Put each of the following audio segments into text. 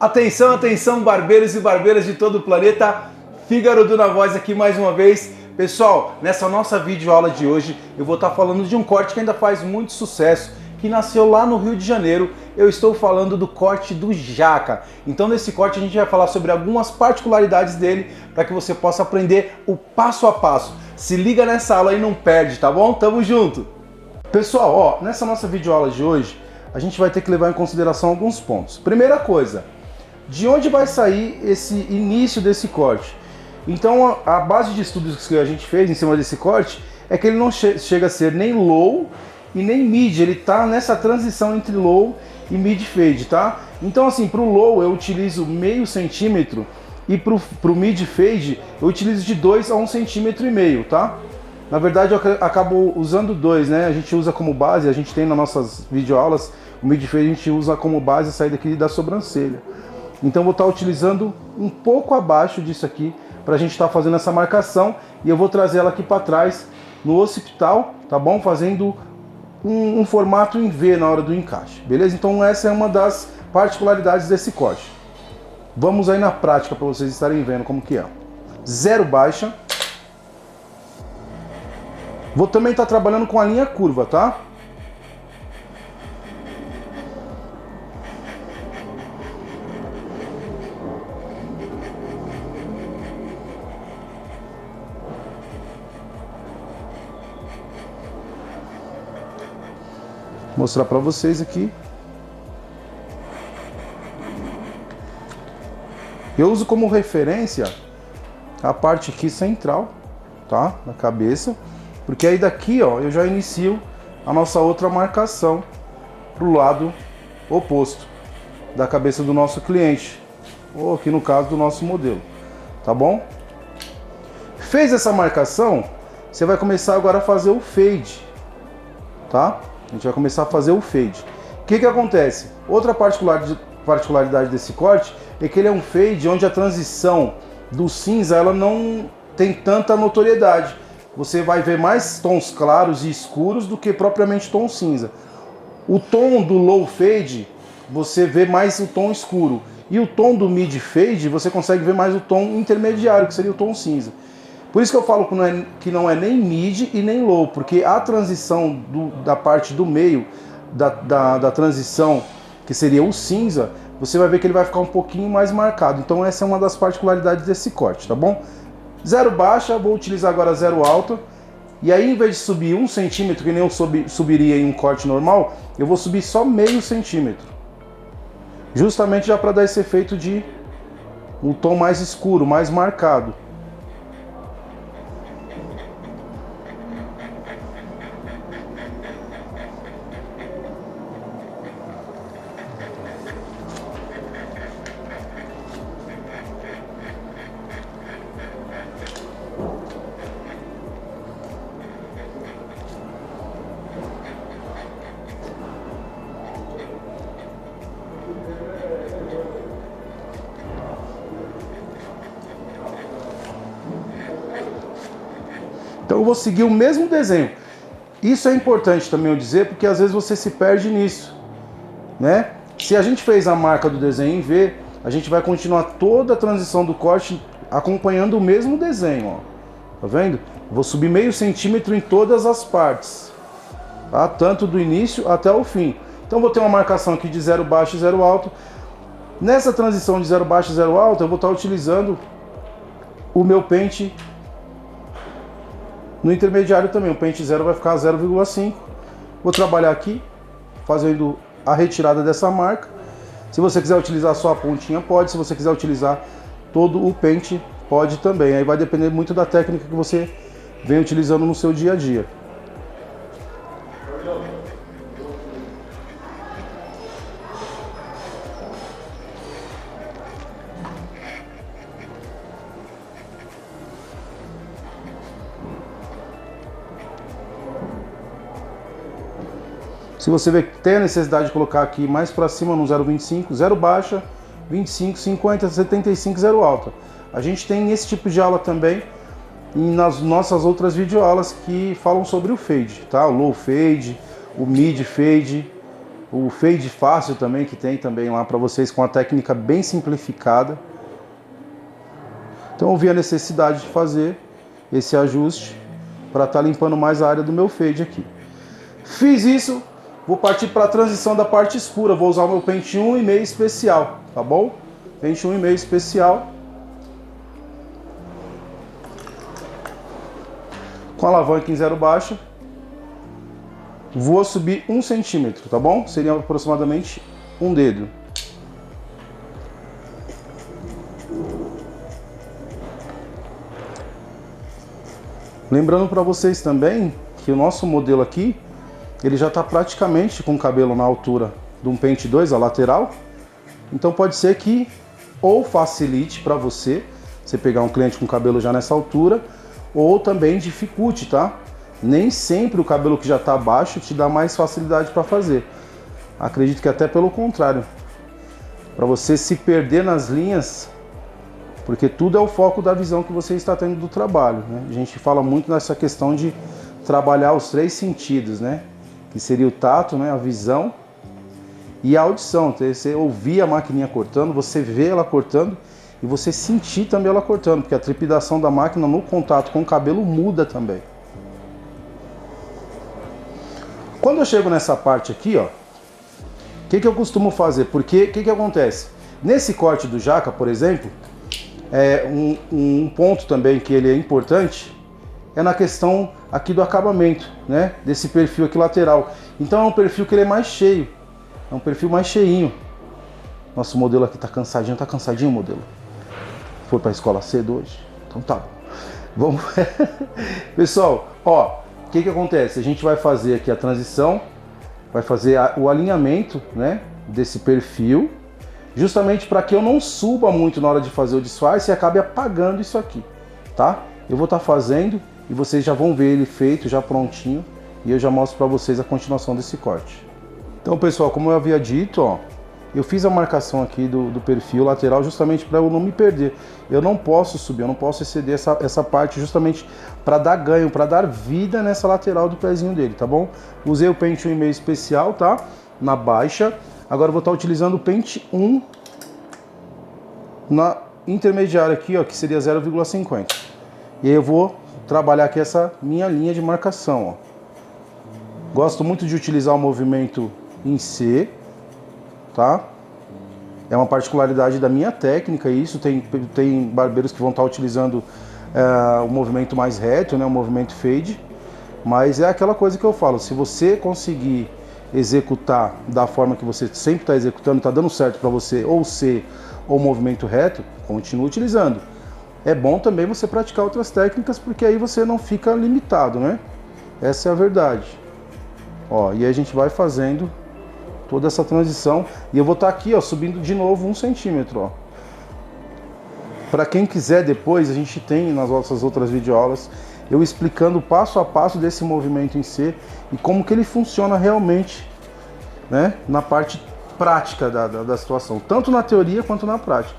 Atenção, atenção, barbeiros e barbeiras de todo o planeta. Fígaro do Na Voz aqui mais uma vez. Pessoal, nessa nossa videoaula de hoje eu vou estar falando de um corte que ainda faz muito sucesso, que nasceu lá no Rio de Janeiro. Eu estou falando do corte do Jaca. Então nesse corte a gente vai falar sobre algumas particularidades dele para que você possa aprender o passo a passo. Se liga nessa aula e não perde, tá bom? Tamo junto! Pessoal, ó, nessa nossa videoaula de hoje a gente vai ter que levar em consideração alguns pontos. Primeira coisa, de onde vai sair esse início desse corte? Então a base de estudos que a gente fez em cima desse corte é que ele não chega a ser nem low e nem mid, ele tá nessa transição entre low e mid fade, tá? Então assim, pro low eu utilizo meio centímetro e pro mid fade eu utilizo de 2 a 1,5 cm, tá? Na verdade eu acabo usando 2, né? A gente usa como base, a gente tem nas nossas videoaulas, o mid fade a gente usa como base a saída aqui da sobrancelha. Então eu vou estar utilizando um pouco abaixo disso aqui para a gente estar fazendo essa marcação e eu vou trazer ela aqui para trás no occipital, tá bom? Fazendo um formato em V na hora do encaixe, beleza? Então essa é uma das particularidades desse corte. Vamos aí na prática para vocês estarem vendo como que é. Zero baixa. Vou também estar trabalhando com a linha curva, tá? Vou mostrar para vocês aqui. Eu uso como referência a parte aqui central, tá? Da cabeça, porque aí daqui, ó, eu já inicio a nossa outra marcação pro lado oposto da cabeça do nosso cliente, ou aqui no caso do nosso modelo, tá bom? Fez essa marcação, você vai começar agora a fazer o fade, tá? A gente vai começar a fazer o fade. O que acontece? Outra particularidade desse corte é que ele é um fade onde a transição do cinza ela não tem tanta notoriedade. Você vai ver mais tons claros e escuros do que propriamente tom cinza. O tom do low fade você vê mais o tom escuro. E o tom do mid fade você consegue ver mais o tom intermediário, que seria o tom cinza. Por isso que eu falo que não é nem mid e nem low, porque a transição da parte do meio, da transição, que seria o cinza, você vai ver que ele vai ficar um pouquinho mais marcado. Então essa é uma das particularidades desse corte, tá bom? Zero baixa, vou utilizar agora zero alta. E aí, em vez de subir 1 centímetro, que nem eu subiria em um corte normal, eu vou subir só meio centímetro. Justamente já para dar esse efeito de um tom mais escuro, mais marcado. Então eu vou seguir o mesmo desenho. Isso é importante também eu dizer, porque às vezes você se perde nisso, né? Se a gente fez a marca do desenho em V, a gente vai continuar toda a transição do corte acompanhando o mesmo desenho, ó. Tá vendo? Vou subir meio centímetro em todas as partes, tá? Tanto do início até o fim. Então vou ter uma marcação aqui de zero baixo e zero alto. Nessa transição de zero baixo e zero alto, eu vou estar utilizando o meu pente no intermediário também. O pente zero vai ficar 0,5. Vou trabalhar aqui, fazendo a retirada dessa marca. Se você quiser utilizar só a pontinha, pode. Se você quiser utilizar todo o pente, pode também. Aí vai depender muito da técnica que você vem utilizando no seu dia a dia. Se você vê que tem a necessidade de colocar aqui mais para cima no 0,25, 0 baixa, 25, 50, 75, 0 alta. A gente tem esse tipo de aula também e nas nossas outras videoaulas que falam sobre o fade, tá? O low fade, o mid fade, o fade fácil também, que tem também lá para vocês com a técnica bem simplificada. Então eu vi a necessidade de fazer esse ajuste para estar limpando mais a área do meu fade aqui. Fiz isso, vou partir para a transição da parte escura. Vou usar o meu pente 1,5 especial, tá bom? Pente 1,5 especial. Com a alavanca em 0 baixa. Vou subir 1 centímetro, tá bom? Seria aproximadamente um dedo. Lembrando para vocês também que o nosso modelo aqui, ele já está praticamente com o cabelo na altura de um pente 2, a lateral. Então pode ser que ou facilite para você pegar um cliente com cabelo já nessa altura, ou também dificulte, tá? Nem sempre o cabelo que já está baixo te dá mais facilidade para fazer. Acredito que até pelo contrário. Para você se perder nas linhas, porque tudo é o foco da visão que você está tendo do trabalho, né? A gente fala muito nessa questão de trabalhar os 3 sentidos, né? Que seria o tato, né? A visão e a audição. Você ouvir a maquininha cortando, você vê ela cortando e você sentir também ela cortando, porque a trepidação da máquina no contato com o cabelo muda também. Quando eu chego nessa parte aqui, ó, o que eu costumo fazer? Porque o que acontece? Nesse corte do jaca, por exemplo, um ponto também que ele é importante é na questão aqui do acabamento, né? Desse perfil aqui lateral. Então é um perfil que ele é mais cheio, é um perfil mais cheinho. Nosso modelo aqui tá cansadinho o modelo. Foi para a escola cedo hoje? Então tá bom. Vamos. Pessoal, ó, o que acontece? A gente vai fazer aqui a transição, vai fazer o alinhamento, né, desse perfil, justamente para que eu não suba muito na hora de fazer o disfarce e acabe apagando isso aqui, tá? Eu vou estar fazendo e vocês já vão ver ele feito, já prontinho, e eu já mostro para vocês a continuação desse corte. Então, pessoal, como eu havia dito, ó, eu fiz a marcação aqui do perfil lateral justamente para eu não me perder. Eu não posso subir, eu não posso exceder essa parte justamente para dar ganho, para dar vida nessa lateral do pezinho dele, tá bom? Usei o pente 1,5 especial, tá? Na baixa. Agora eu vou estar utilizando o pente 1 na intermediária aqui, ó, que seria 0,50. E aí eu vou trabalhar aqui essa minha linha de marcação, ó. Gosto muito de utilizar o movimento em C, tá? É uma particularidade da minha técnica, isso tem barbeiros que vão estar utilizando o movimento mais reto, né, o movimento fade, mas é aquela coisa que eu falo, se você conseguir executar da forma que você sempre está executando, está dando certo para você, ou C ou movimento reto, continue utilizando. É bom também você praticar outras técnicas, porque aí você não fica limitado, né? Essa é a verdade. Ó, e aí a gente vai fazendo toda essa transição, e eu vou estar aqui, ó, subindo de novo 1 centímetro, ó. Para quem quiser depois, a gente tem nas nossas outras videoaulas eu explicando passo a passo desse movimento em C e como que ele funciona realmente, né, na parte prática da situação, tanto na teoria quanto na prática.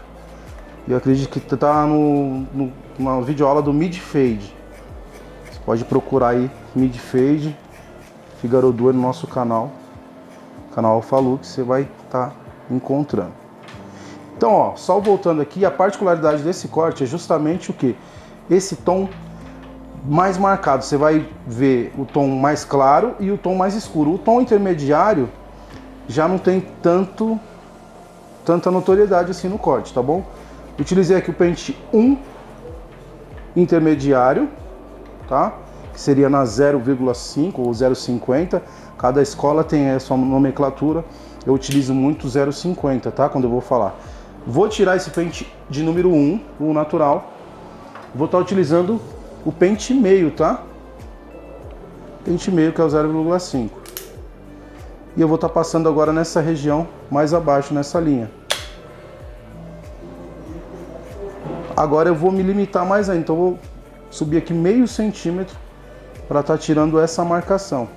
Eu acredito que está na videoaula do Mid Fade. Você pode procurar aí Mid Fade Figaro Duo no nosso canal Alpha Lux, você vai estar encontrando. Então, ó, só voltando aqui, a particularidade desse corte é justamente o que? Esse tom mais marcado, você vai ver o tom mais claro e o tom mais escuro. O tom intermediário já não tem tanta notoriedade assim no corte, tá bom? Utilizei aqui o pente 1 intermediário, tá? Que seria na 0,5 ou 0,50. Cada escola tem a sua nomenclatura. Eu utilizo muito 0,50, tá? Quando eu vou falar. Vou tirar esse pente de número 1, o natural. Vou estar utilizando o pente meio, tá? Pente meio, que é o 0,5. E eu vou estar passando agora nessa região mais abaixo, nessa linha. Agora eu vou me limitar mais ainda, então eu vou subir aqui meio centímetro para estar tirando essa marcação.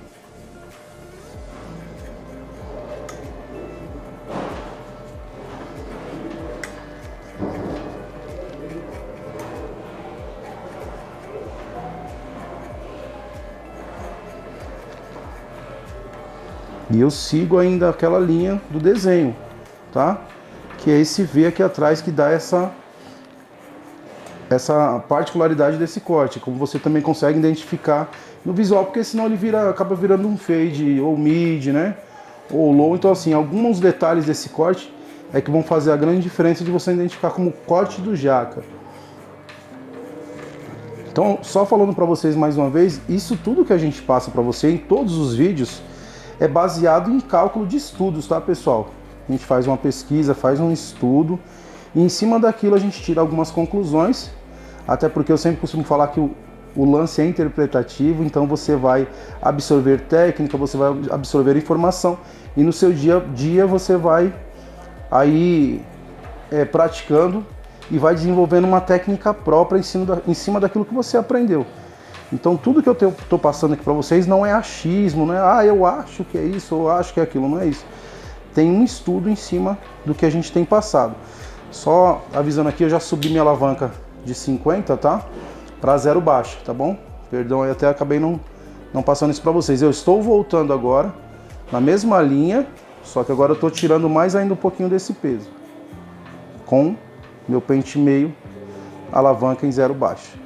E eu sigo ainda aquela linha do desenho, tá? Que é esse V aqui atrás que dá essa particularidade desse corte, como você também consegue identificar no visual, porque senão ele acaba virando um fade ou mid, né? Ou low. Então assim, alguns detalhes desse corte é que vão fazer a grande diferença de você identificar como corte do jaca. Então, só falando para vocês mais uma vez, isso tudo que a gente passa para você em todos os vídeos é baseado em cálculo de estudos, tá, pessoal? A gente faz uma pesquisa, faz um estudo e em cima daquilo a gente tira algumas conclusões, até porque eu sempre costumo falar que o lance é interpretativo, então você vai absorver técnica, você vai absorver informação e no seu dia a dia você vai aí praticando e vai desenvolvendo uma técnica própria em cima daquilo que você aprendeu. Então tudo que eu estou passando aqui para vocês não é achismo, não é eu acho que é isso ou acho que é aquilo, não é isso. Tem um estudo em cima do que a gente tem passado. Só avisando aqui, eu já subi minha alavanca de 50, tá? Para 0 baixo, tá bom? Perdão, eu até acabei não passando isso para vocês. Eu estou voltando agora na mesma linha, só que agora eu estou tirando mais ainda um pouquinho desse peso. Com meu pente meio, alavanca em 0 baixo.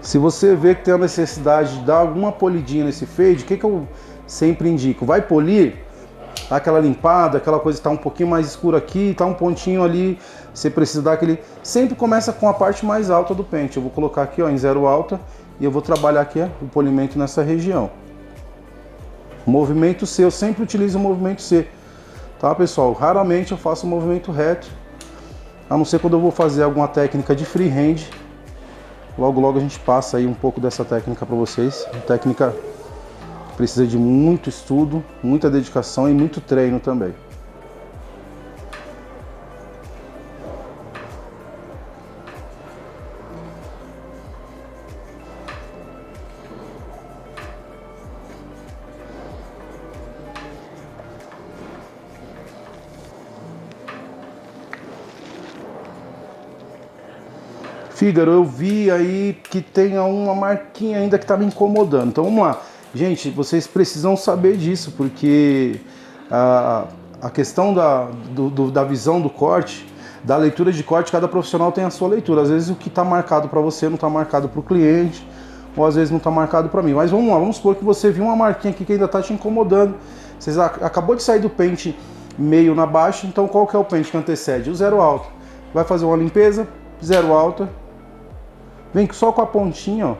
Se você vê que tem a necessidade de dar alguma polidinha nesse fade, o que eu sempre indico? Vai polir, dá aquela limpada, aquela coisa está um pouquinho mais escura aqui, está um pontinho ali, você precisa dar aquele... Sempre começa com a parte mais alta do pente. Eu vou colocar aqui ó, em 0 alta e eu vou trabalhar aqui o polimento nessa região. Movimento C, eu sempre utilizo o movimento C, tá, pessoal? Raramente eu faço o movimento reto, a não ser quando eu vou fazer alguma técnica de freehand. Logo a gente passa aí um pouco dessa técnica para vocês. Uma técnica que precisa de muito estudo, muita dedicação e muito treino também. Fígaro, eu vi aí que tem uma marquinha ainda que tá me incomodando. Então vamos lá. Gente, vocês precisam saber disso, porque a questão da visão do corte, da leitura de corte, cada profissional tem a sua leitura. Às vezes o que está marcado para você não está marcado para o cliente, ou às vezes não está marcado para mim. Mas vamos lá, vamos supor que você viu uma marquinha aqui que ainda está te incomodando. Você acabou de sair do pente meio na baixa, então qual que é o pente que antecede? O 0 alto. Vai fazer uma limpeza, 0 alta. Vem só com a pontinha, ó,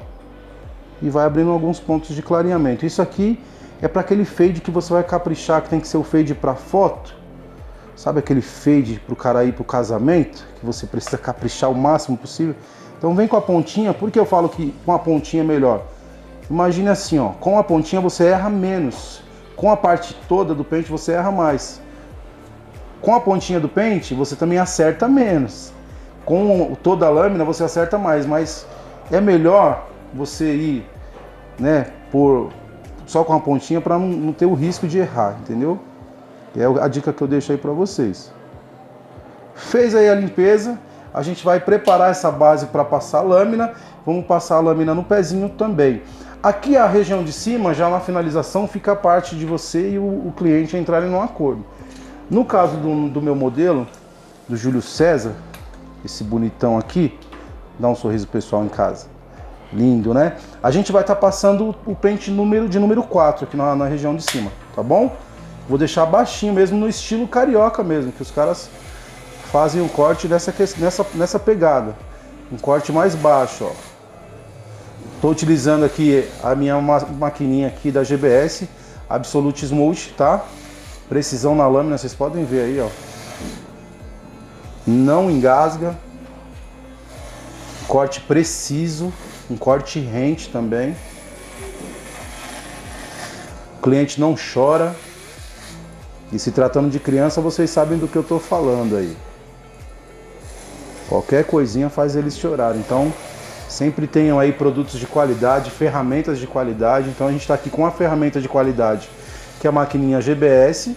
e vai abrindo alguns pontos de clareamento. Isso aqui é para aquele fade que você vai caprichar, que tem que ser o fade para foto. Sabe aquele fade para o cara ir para o casamento, que você precisa caprichar o máximo possível? Então vem com a pontinha. Por que eu falo que com a pontinha é melhor? Imagine assim, ó, com a pontinha você erra menos. Com a parte toda do pente você erra mais. Com a pontinha do pente você também acerta menos. Com toda a lâmina você acerta mais, mas é melhor você ir, né, só com a pontinha para não ter o risco de errar, entendeu? É a dica que eu deixo aí para vocês. Fez aí a limpeza, a gente vai preparar essa base para passar a lâmina. Vamos passar a lâmina no pezinho também. Aqui a região de cima, já na finalização, fica a parte de você e o cliente entrarem num acordo. No caso do meu modelo, do Júlio César, esse bonitão aqui, dá um sorriso pessoal em casa. Lindo, né? A gente vai estar passando o pente de número 4 aqui na região de cima, tá bom? Vou deixar baixinho mesmo, no estilo carioca mesmo, que os caras fazem um corte nessa pegada. Um corte mais baixo, ó. Tô utilizando aqui a minha maquininha aqui da GBS, Absolute Smooth, tá? Precisão na lâmina, vocês podem ver aí, ó. Não engasga, corte preciso, um corte rente também. O cliente não chora. E se tratando de criança, vocês sabem do que eu tô falando aí. Qualquer coisinha faz eles chorarem. Então, Sempre tenham aí produtos de qualidade, ferramentas de qualidade. Então a gente está aqui com a ferramenta de qualidade, que é a maquininha GBS,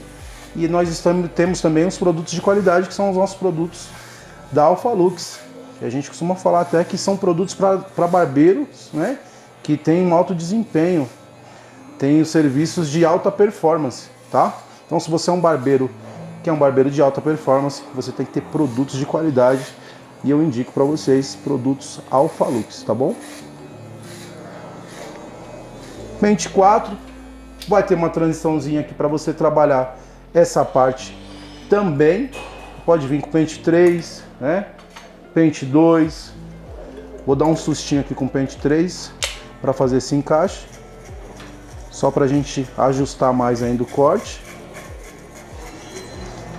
e nós temos também os produtos de qualidade, que são os nossos produtos da Alphalux, que a gente costuma falar até que são produtos para barbeiros, né, que tem um alto desempenho, tem os serviços de alta performance, tá? Então se você é um barbeiro que é um barbeiro de alta performance, você tem que ter produtos de qualidade, e eu indico para vocês produtos Alphalux, tá bom? Pente 4 vai ter uma transiçãozinha aqui para você trabalhar essa parte também. Pode vir com pente 3, né? Pente 2. Vou dar um sustinho aqui com pente 3 para fazer esse encaixe, só para a gente ajustar mais ainda o corte.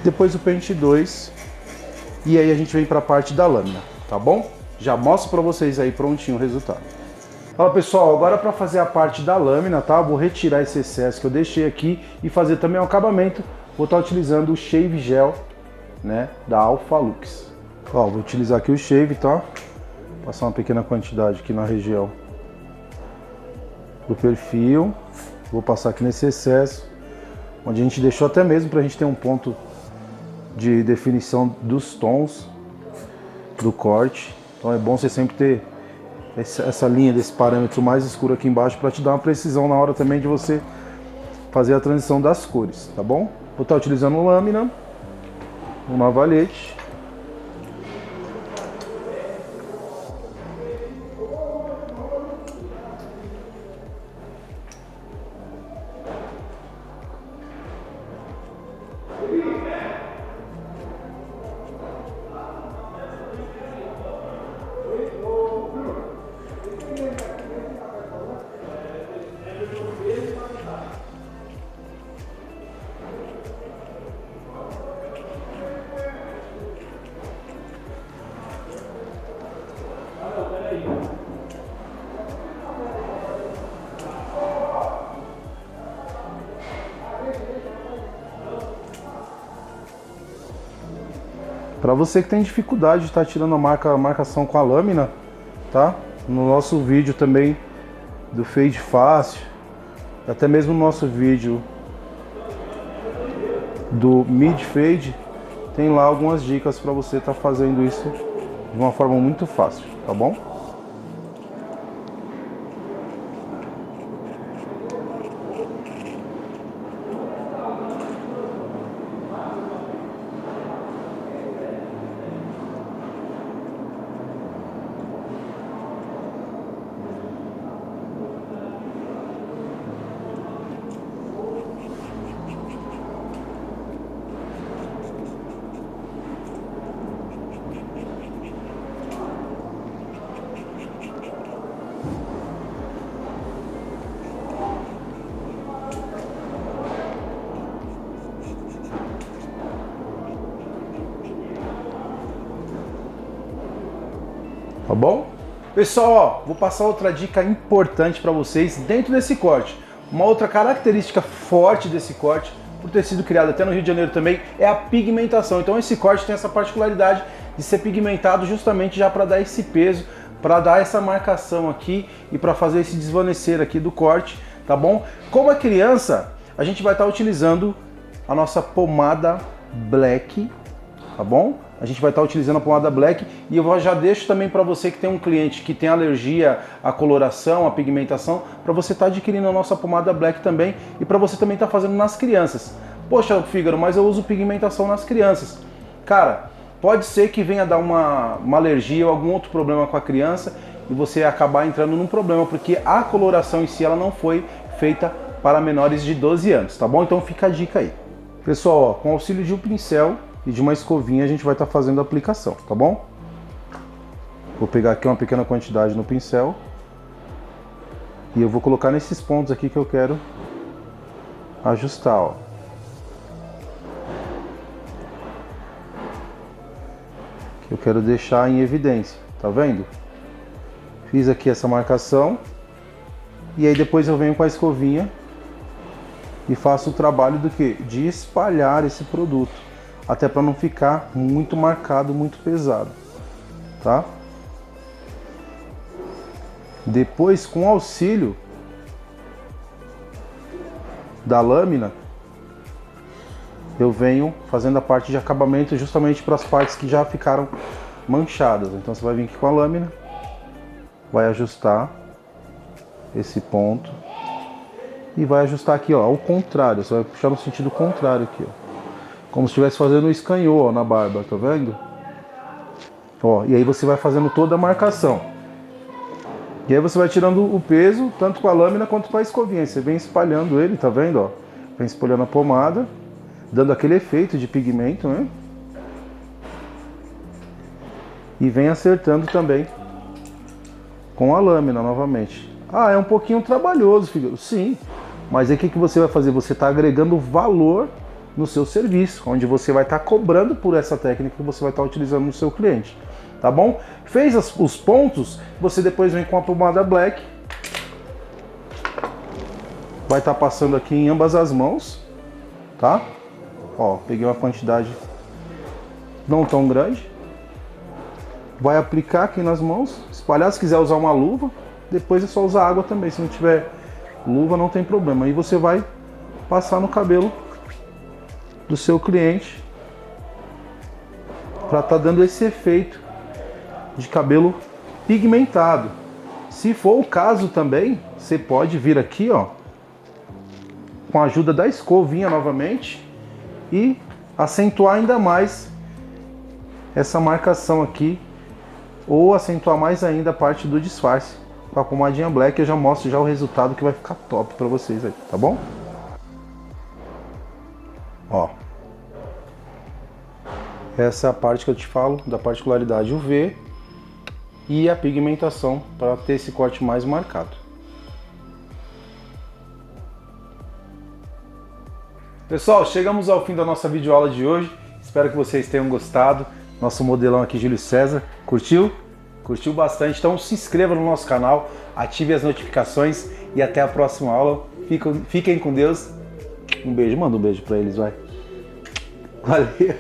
Depois o pente 2, e aí a gente vem para a parte da lâmina, tá bom? Já mostro para vocês aí prontinho o resultado. Ó, pessoal, agora para fazer a parte da lâmina, tá? Vou retirar esse excesso que eu deixei aqui e fazer também o acabamento. Vou estar utilizando o Shave Gel, né, da Alphalux. Ó, vou utilizar aqui o Shave, tá? Passar uma pequena quantidade aqui na região do perfil. Vou passar aqui nesse excesso, onde a gente deixou até mesmo para a gente ter um ponto de definição dos tons do corte. Então é bom você sempre ter essa linha desse parâmetro mais escuro aqui embaixo para te dar uma precisão na hora também de você fazer a transição das cores, tá bom? Vou estar utilizando lâmina, um navalhete. Para você que tem dificuldade de estar tirando a marcação com a lâmina, tá? No nosso vídeo também do Fade Fácil, até mesmo no nosso vídeo do Mid Fade, tem lá algumas dicas para você estar fazendo isso de uma forma muito fácil, tá bom? Tá bom? Pessoal, ó, vou passar outra dica importante para vocês dentro desse corte. Uma outra característica forte desse corte, por ter sido criado até no Rio de Janeiro também, é a pigmentação. Então esse corte tem essa particularidade de ser pigmentado justamente já para dar esse peso, para dar essa marcação aqui e para fazer esse desvanecer aqui do corte, tá bom? Como é criança, a gente vai estar utilizando a nossa pomada Black, tá bom? A gente vai estar utilizando a pomada Black, e eu já deixo também para você que tem um cliente que tem alergia à coloração, à pigmentação, para você estar adquirindo a nossa pomada Black também, e para você também estar fazendo nas crianças. Poxa, Fígaro, mas eu uso pigmentação nas crianças. Cara, pode ser que venha dar uma alergia ou algum outro problema com a criança e você acabar entrando num problema, porque a coloração em si ela não foi feita para menores de 12 anos, tá bom? Então fica a dica aí. Pessoal, ó, com o auxílio de um pincel e de uma escovinha a gente vai estar fazendo a aplicação, tá bom? Vou pegar aqui uma pequena quantidade no pincel e eu vou colocar nesses pontos aqui que eu quero ajustar, ó. Que eu quero deixar em evidência, tá vendo? Fiz aqui essa marcação e aí depois eu venho com a escovinha e faço o trabalho do que? De espalhar esse produto. Até para não ficar muito marcado, muito pesado, tá? Depois, com auxílio da lâmina, eu venho fazendo a parte de acabamento justamente para as partes que já ficaram manchadas. Então você vai vir aqui com a lâmina, vai ajustar esse ponto e vai ajustar aqui, ó, ao contrário. Você vai puxar no sentido contrário aqui, ó, como se estivesse fazendo um escanhô, ó, na barba, tá vendo? Ó, e aí você vai fazendo toda a marcação. E aí você vai tirando o peso, tanto com a lâmina quanto com a escovinha. Você vem espalhando ele, tá vendo? Ó? Vem espalhando a pomada, dando aquele efeito de pigmento, né? E vem acertando também com a lâmina novamente. Ah, é um pouquinho trabalhoso, filho. Sim, mas aí o que você vai fazer? Você está agregando valor no seu serviço, onde você vai estar cobrando por essa técnica que você vai estar utilizando no seu cliente. Tá bom? Fez os pontos, você depois vem com a pomada black. Vai estar passando aqui em ambas as mãos, tá? Ó, peguei uma quantidade não tão grande. Vai aplicar aqui nas mãos, espalhar. Se quiser usar uma luva, depois é só usar água também. Se não tiver luva, não tem problema. Aí você vai passar no cabelo do seu cliente para estar dando esse efeito de cabelo pigmentado. Se for o caso também, você pode vir aqui, ó, com a ajuda da escovinha novamente e acentuar ainda mais essa marcação aqui, ou acentuar mais ainda a parte do disfarce com a pomadinha black. Eu já mostro já o resultado que vai ficar top para vocês aí, tá bom? Ó, essa é a parte que eu te falo da particularidade UV e a pigmentação para ter esse corte mais marcado. Pessoal, chegamos ao fim da nossa videoaula de hoje. Espero que vocês tenham gostado. Nosso modelão aqui, Júlio César. Curtiu? Curtiu bastante? Então se inscreva no nosso canal, ative as notificações e até a próxima aula. Fiquem com Deus. Um beijo, manda um beijo para eles, vai. Valeu!